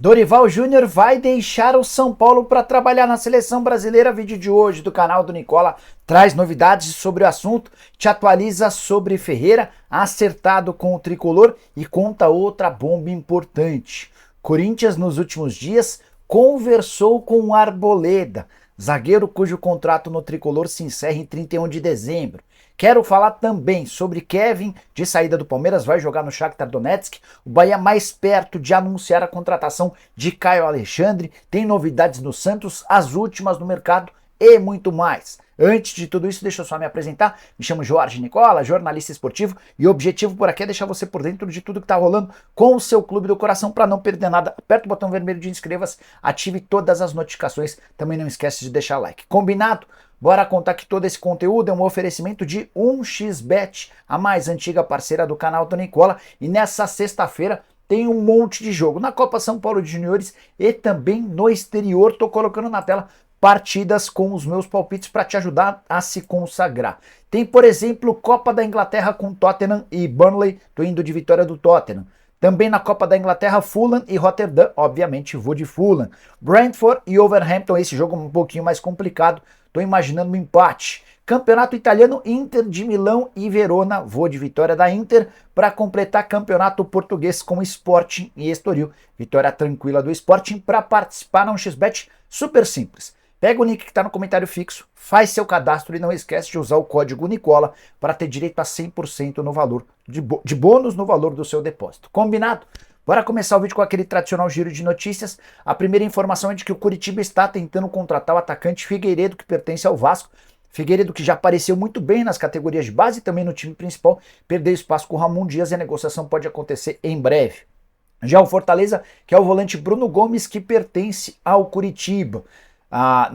Dorival Júnior vai deixar o São Paulo para trabalhar na seleção brasileira. Vídeo de hoje do canal do Nicola traz novidades sobre o assunto, te atualiza sobre Ferreira, acertado com o tricolor e conta outra bomba importante. Corinthians nos últimos dias conversou com o Arboleda, zagueiro cujo contrato no tricolor se encerra em 31 de dezembro. Quero falar também sobre Kevin, de saída do Palmeiras, vai jogar no Shakhtar Donetsk. O Bahia mais perto de anunciar a contratação de Caio Alexandre. Tem novidades no Santos, as últimas no mercado e muito mais. Antes de tudo isso, deixa eu só me apresentar. Me chamo Jorge Nicola, jornalista esportivo, e o objetivo por aqui é deixar você por dentro de tudo que está rolando com o seu clube do coração para não perder nada. Aperta o botão vermelho de inscreva-se, ative todas as notificações, também não esquece de deixar like. Combinado? Bora contar que todo esse conteúdo é um oferecimento de 1xBet, a mais antiga parceira do canal do Nicola, e nessa sexta-feira tem um monte de jogo na Copa São Paulo de Juniores e também no exterior. Tô colocando na tela partidas com os meus palpites para te ajudar a se consagrar. Tem, por exemplo, Copa da Inglaterra com Tottenham e Burnley, tô indo de vitória do Tottenham. Também na Copa da Inglaterra, Fulham e Rotterdam, obviamente vou de Fulham. Brentford e Wolverhampton, esse jogo é um pouquinho mais complicado, tô imaginando um empate. Campeonato italiano, Inter de Milão e Verona, vou de vitória da Inter. Para completar, campeonato português com Sporting e Estoril, vitória tranquila do Sporting. Para participar no xBet, super simples. Pega o link que está no comentário fixo, faz seu cadastro e não esquece de usar o código Nicola para ter direito a 100% no valor de bônus no valor do seu depósito. Combinado? Bora começar o vídeo com aquele tradicional giro de notícias. A primeira informação é de que o Curitiba está tentando contratar o atacante Figueiredo, que pertence ao Vasco. Figueiredo, que já apareceu muito bem nas categorias de base e também no time principal, perdeu espaço com o Ramon Dias e a negociação pode acontecer em breve. Já o Fortaleza, que é o volante Bruno Gomes, que pertence ao Curitiba.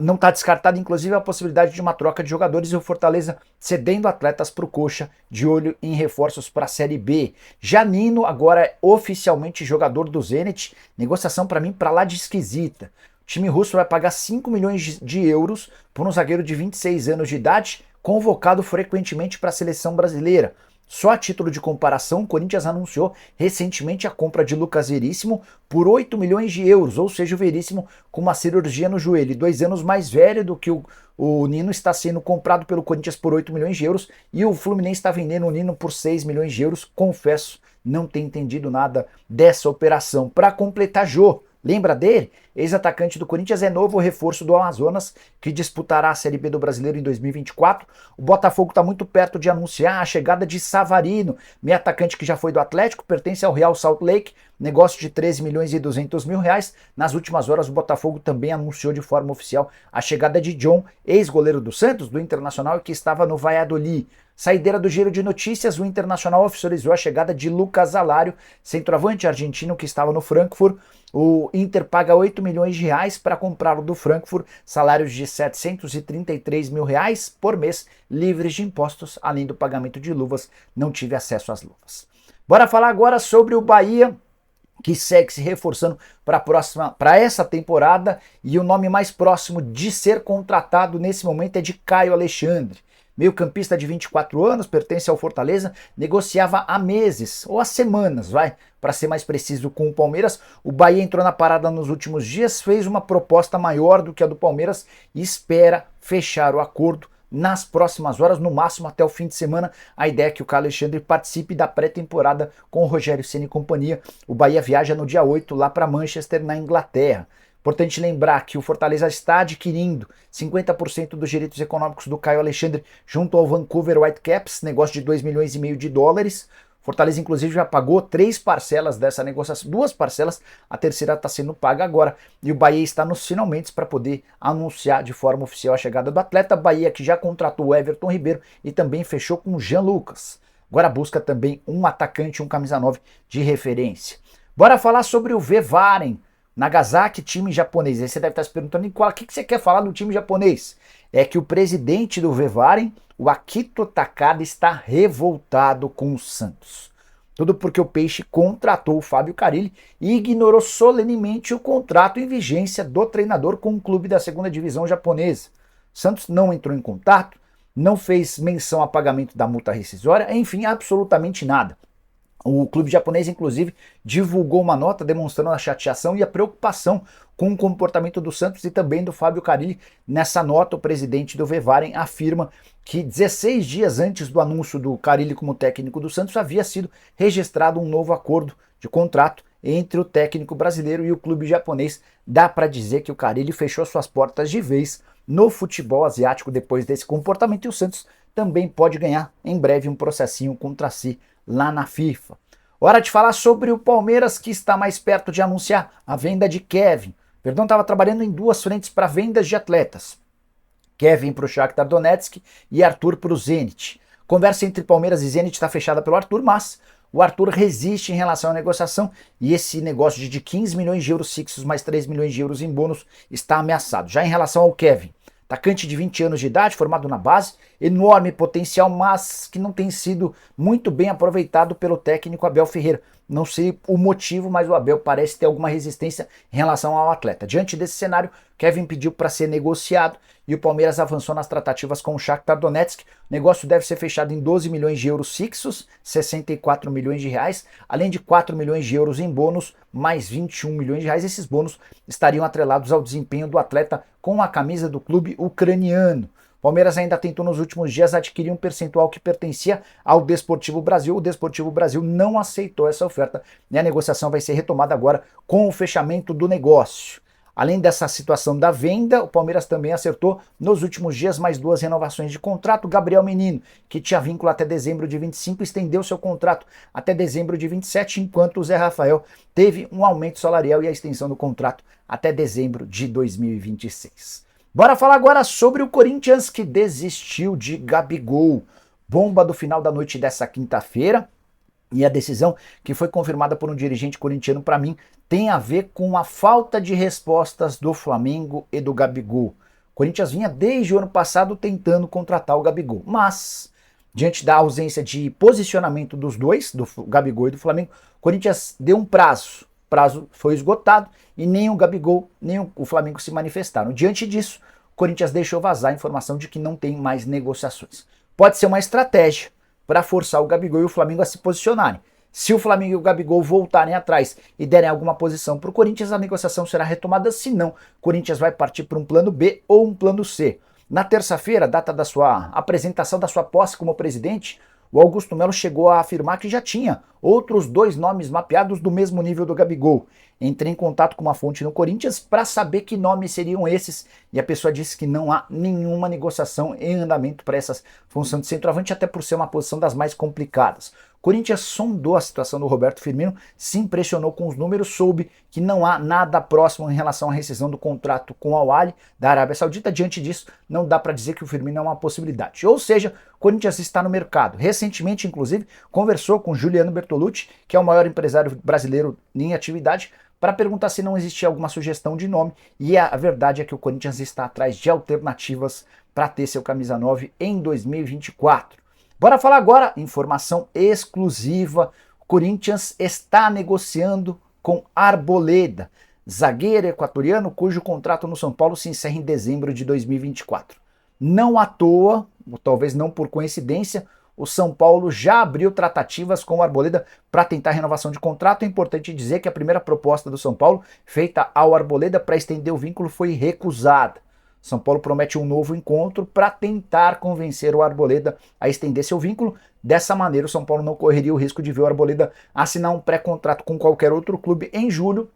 Não está descartada, inclusive, a possibilidade de uma troca de jogadores e o Fortaleza cedendo atletas para o Coxa, de olho em reforços para a Série B. Janino agora é oficialmente jogador do Zenit, negociação para mim para lá de esquisita. O time russo vai pagar 5 milhões de euros por um zagueiro de 26 anos de idade, convocado frequentemente para a seleção brasileira. Só a título de comparação, o Corinthians anunciou recentemente a compra de Lucas Veríssimo por 8 milhões de euros, ou seja, o Veríssimo com uma cirurgia no joelho, 2 anos mais velho do que o Nino, está sendo comprado pelo Corinthians por 8 milhões de euros e o Fluminense está vendendo o Nino por 6 milhões de euros. Confesso, não ter entendido nada dessa operação. Para completar, Jô, lembra dele? Ex-atacante do Corinthians, é novo reforço do Amazonas, que disputará a Série B do Brasileiro em 2024. O Botafogo está muito perto de anunciar a chegada de Savarino, meio atacante que já foi do Atlético, pertence ao Real Salt Lake, negócio de 13 milhões e 200 mil reais. Nas últimas horas, o Botafogo também anunciou de forma oficial a chegada de John, ex-goleiro do Santos, do Internacional, e que estava no Valladolid. Saideira do giro de notícias, o Internacional oficializou a chegada de Lucas Alário, centroavante argentino que estava no Frankfurt. O Inter paga 8 milhões de reais para comprá-lo do Frankfurt, salários de 733 mil reais por mês, livres de impostos, além do pagamento de luvas. Não tive acesso às luvas. Bora falar agora sobre o Bahia, que segue se reforçando para essa temporada, e o nome mais próximo de ser contratado nesse momento é de Caio Alexandre. Meio-campista de 24 anos, pertence ao Fortaleza, negociava há meses, ou há semanas, para ser mais preciso, com o Palmeiras. O Bahia entrou na parada nos últimos dias, fez uma proposta maior do que a do Palmeiras e espera fechar o acordo nas próximas horas, no máximo até o fim de semana. A ideia é que o Caio Alexandre participe da pré-temporada com o Rogério Ceni e companhia. O Bahia viaja no dia 8 lá para Manchester, na Inglaterra. Importante lembrar que o Fortaleza está adquirindo 50% dos direitos econômicos do Caio Alexandre junto ao Vancouver Whitecaps, negócio de 2 milhões e meio de dólares. Fortaleza, inclusive, já pagou 3 parcelas dessa negociação, 2 parcelas, a terceira está sendo paga agora. E o Bahia está nos finalmente para poder anunciar de forma oficial a chegada do atleta. Bahia que já contratou o Everton Ribeiro e também fechou com o Jean Lucas. Agora busca também um atacante, um camisa 9 de referência. Bora falar sobre o Vevaren. Nagasaki, time japonês. Aí você deve estar se perguntando, o que você quer falar do time japonês? É que o presidente do Vevaren, o Akito Takada, está revoltado com o Santos. Tudo porque o Peixe contratou o Fábio Carille e ignorou solenemente o contrato em vigência do treinador com o clube da segunda divisão japonesa. Santos não entrou em contato, não fez menção a pagamento da multa rescisória, enfim, absolutamente nada. O clube japonês, inclusive, divulgou uma nota demonstrando a chateação e a preocupação com o comportamento do Santos e também do Fábio Carille. Nessa nota, o presidente do Vevaren afirma que 16 dias antes do anúncio do Carille como técnico do Santos havia sido registrado um novo acordo de contrato entre o técnico brasileiro e o clube japonês. Dá para dizer que o Carille fechou suas portas de vez no futebol asiático depois desse comportamento, e o Santos também pode ganhar em breve um processinho contra si lá na FIFA. Hora de falar sobre o Palmeiras, que está mais perto de anunciar a venda de Kevin. O Verdão estava trabalhando em duas frentes para vendas de atletas. Kevin para o Shakhtar Donetsk e Arthur para o Zenit. Conversa entre Palmeiras e Zenit está fechada pelo Arthur, mas o Arthur resiste em relação à negociação e esse negócio de 15 milhões de euros fixos mais 3 milhões de euros em bônus está ameaçado. Já em relação ao Kevin, atacante de 20 anos de idade, formado na base, enorme potencial, mas que não tem sido muito bem aproveitado pelo técnico Abel Ferreira. Não sei o motivo, mas o Abel parece ter alguma resistência em relação ao atleta. Diante desse cenário, Kevin pediu para ser negociado e o Palmeiras avançou nas tratativas com o Shakhtar Donetsk. O negócio deve ser fechado em 12 milhões de euros fixos, 64 milhões de reais, além de 4 milhões de euros em bônus, mais 21 milhões de reais. Esses bônus estariam atrelados ao desempenho do atleta com a camisa do clube ucraniano. Palmeiras ainda tentou nos últimos dias adquirir um percentual que pertencia ao Desportivo Brasil. O Desportivo Brasil não aceitou essa oferta e a negociação vai ser retomada agora com o fechamento do negócio. Além dessa situação da venda, o Palmeiras também acertou nos últimos dias mais duas renovações de contrato. Gabriel Menino, que tinha vínculo até dezembro de 25, estendeu seu contrato até dezembro de 27, enquanto o Zé Rafael teve um aumento salarial e a extensão do contrato até dezembro de 2026. Bora falar agora sobre o Corinthians, que desistiu de Gabigol. Bomba do final da noite dessa quinta-feira. E a decisão, que foi confirmada por um dirigente corintiano, para mim, tem a ver com a falta de respostas do Flamengo e do Gabigol. O Corinthians vinha desde o ano passado tentando contratar o Gabigol, mas, diante da ausência de posicionamento dos dois, do Gabigol e do Flamengo, o Corinthians deu um prazo. O prazo foi esgotado e nem o Gabigol nem o Flamengo se manifestaram. Diante disso, o Corinthians deixou vazar a informação de que não tem mais negociações. Pode ser uma estratégia para forçar o Gabigol e o Flamengo a se posicionarem. Se o Flamengo e o Gabigol voltarem atrás e derem alguma posição para o Corinthians, a negociação será retomada. Se não, o Corinthians vai partir para um plano B ou um plano C. Na terça-feira, data da sua apresentação da sua posse como presidente, o Augusto Melo chegou a afirmar que já tinha outros dois nomes mapeados do mesmo nível do Gabigol. Entrei em contato com uma fonte no Corinthians para saber que nomes seriam esses e a pessoa disse que não há nenhuma negociação em andamento para essa função de centroavante, até por ser uma posição das mais complicadas. O Corinthians sondou a situação do Roberto Firmino, se impressionou com os números, soube que não há nada próximo em relação à rescisão do contrato com o Al-Ahly da Arábia Saudita. Diante disso, não dá para dizer que o Firmino é uma possibilidade. Ou seja, o Corinthians está no mercado. Recentemente, inclusive, conversou com Juliano Bertolucci, que é o maior empresário brasileiro em atividade, para perguntar se não existia alguma sugestão de nome, e a verdade é que o Corinthians está atrás de alternativas para ter seu camisa 9 em 2024. Bora falar agora, informação exclusiva, o Corinthians está negociando com Arboleda, zagueiro equatoriano cujo contrato no São Paulo se encerra em dezembro de 2024. Não à toa, ou talvez não por coincidência, o São Paulo já abriu tratativas com o Arboleda para tentar renovação de contrato. É importante dizer que a primeira proposta do São Paulo, feita ao Arboleda para estender o vínculo, foi recusada. São Paulo promete um novo encontro para tentar convencer o Arboleda a estender seu vínculo. Dessa maneira, o São Paulo não correria o risco de ver o Arboleda assinar um pré-contrato com qualquer outro clube em julho,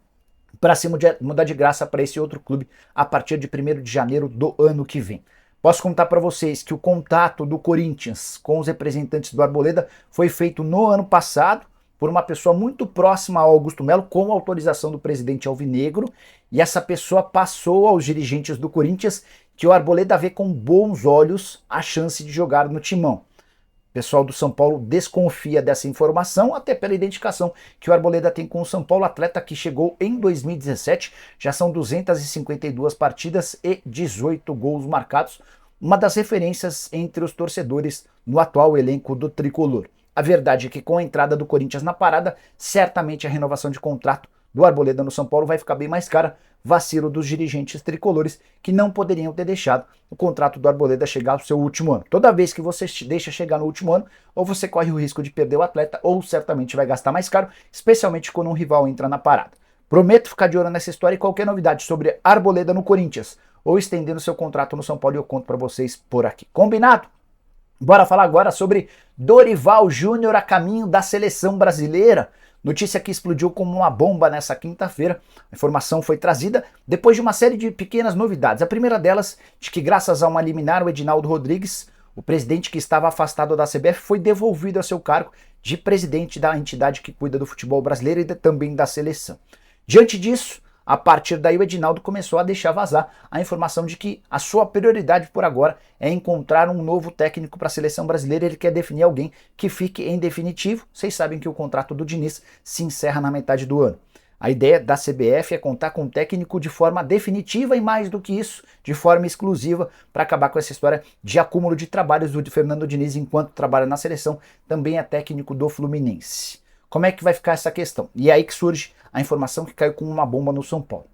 para se mudar de graça para esse outro clube a partir de 1º de janeiro do ano que vem. Posso contar para vocês que o contato do Corinthians com os representantes do Arboleda foi feito no ano passado por uma pessoa muito próxima ao Augusto Melo, com autorização do presidente alvinegro, e essa pessoa passou aos dirigentes do Corinthians que o Arboleda vê com bons olhos a chance de jogar no timão. O pessoal do São Paulo desconfia dessa informação, até pela identificação que o Arboleda tem com o São Paulo, atleta que chegou em 2017, já são 252 partidas e 18 gols marcados, uma das referências entre os torcedores no atual elenco do Tricolor. A verdade é que com a entrada do Corinthians na parada, certamente a renovação de contrato do Arboleda no São Paulo vai ficar bem mais cara. Vacilo dos dirigentes tricolores que não poderiam ter deixado o contrato do Arboleda chegar ao seu último ano. Toda vez que você deixa chegar no último ano, ou você corre o risco de perder o atleta, ou certamente vai gastar mais caro, especialmente quando um rival entra na parada. Prometo ficar de olho nessa história e qualquer novidade sobre Arboleda no Corinthians ou estendendo seu contrato no São Paulo eu conto para vocês por aqui. Combinado? Bora falar agora sobre Dorival Júnior a caminho da seleção brasileira. Notícia que explodiu como uma bomba nessa quinta-feira. A informação foi trazida depois de uma série de pequenas novidades. A primeira delas, de que graças a uma liminar, o Edinaldo Rodrigues, o presidente que estava afastado da CBF, foi devolvido a seu cargo de presidente da entidade que cuida do futebol brasileiro e também da seleção. Diante disso, a partir daí o Edinaldo começou a deixar vazar a informação de que a sua prioridade por agora é encontrar um novo técnico para a seleção brasileira. Ele quer definir alguém que fique em definitivo. Vocês sabem que o contrato do Diniz se encerra na metade do ano. A ideia da CBF é contar com um técnico de forma definitiva e, mais do que isso, de forma exclusiva, para acabar com essa história de acúmulo de trabalhos do Fernando Diniz enquanto trabalha na seleção. Também é técnico do Fluminense. Como é que vai ficar essa questão? E é aí que surge a informação que caiu como uma bomba no São Paulo.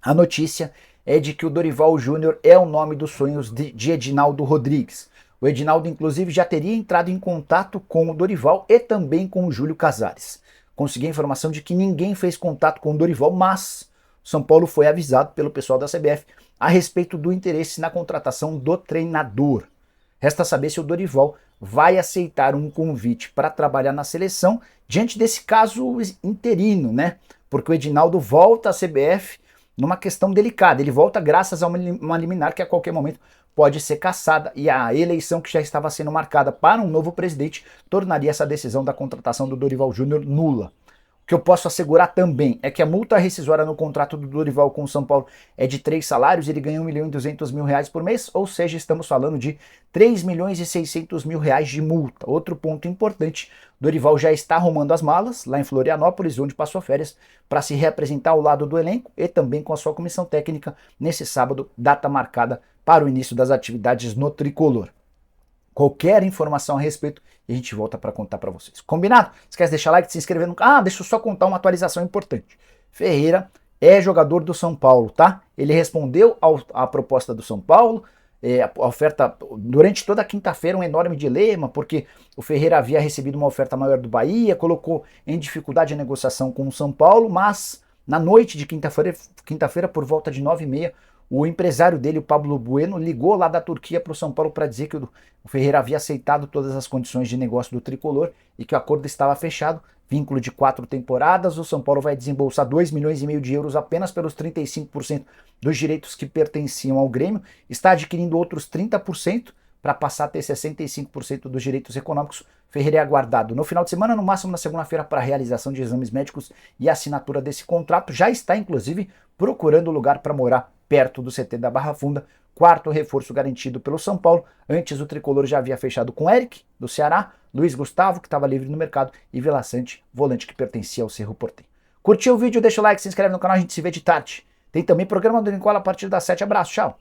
A notícia é de que o Dorival Júnior é o nome dos sonhos de Edinaldo Rodrigues. O Edinaldo, inclusive, já teria entrado em contato com o Dorival e também com o Júlio Casares. Consegui a informação de que ninguém fez contato com o Dorival, mas o São Paulo foi avisado pelo pessoal da CBF a respeito do interesse na contratação do treinador. Resta saber se o Dorival vai aceitar um convite para trabalhar na seleção diante desse caso interino, né? Porque o Edinaldo volta à CBF numa questão delicada. Ele volta graças a uma liminar que a qualquer momento pode ser cassada e a eleição que já estava sendo marcada para um novo presidente tornaria essa decisão da contratação do Dorival Júnior nula. O que eu posso assegurar também é que a multa rescisória no contrato do Dorival com o São Paulo é de 3 salários, ele ganha R$1.200.000 por mês, ou seja, estamos falando de R$3.600.000 de multa. Outro ponto importante, Dorival já está arrumando as malas lá em Florianópolis, onde passou férias, para se reapresentar ao lado do elenco e também com a sua comissão técnica nesse sábado, data marcada para o início das atividades no Tricolor. Qualquer informação a respeito, a gente volta para contar para vocês. Combinado? Esquece de deixar like, de se inscrever no canal. Deixa eu só contar uma atualização importante. Ferreira é jogador do São Paulo, tá? Ele respondeu à proposta do São Paulo, a oferta, durante toda a quinta-feira, um enorme dilema, porque o Ferreira havia recebido uma oferta maior do Bahia, colocou em dificuldade a negociação com o São Paulo, mas na noite de quinta-feira, por volta de 9h30, o empresário dele, o Pablo Bueno, ligou lá da Turquia para o São Paulo para dizer que o Ferreira havia aceitado todas as condições de negócio do Tricolor e que o acordo estava fechado, vínculo de 4 temporadas, o São Paulo vai desembolsar 2,5 milhões de euros apenas pelos 35% dos direitos que pertenciam ao Grêmio, está adquirindo outros 30% para passar a ter 65% dos direitos econômicos. Ferreira é aguardado no final de semana, no máximo na segunda-feira, para a realização de exames médicos e assinatura desse contrato. Já está, inclusive, procurando lugar para morar perto do CT da Barra Funda, quarto reforço garantido pelo São Paulo. Antes o Tricolor já havia fechado com Eric, do Ceará, Luiz Gustavo, que estava livre no mercado, e Vila Sante, volante que pertencia ao Cerro Porteño. Curtiu o vídeo? Deixa o like, se inscreve no canal, a gente se vê de tarde. Tem também programa do Nicola a partir das 7. Abraço, tchau!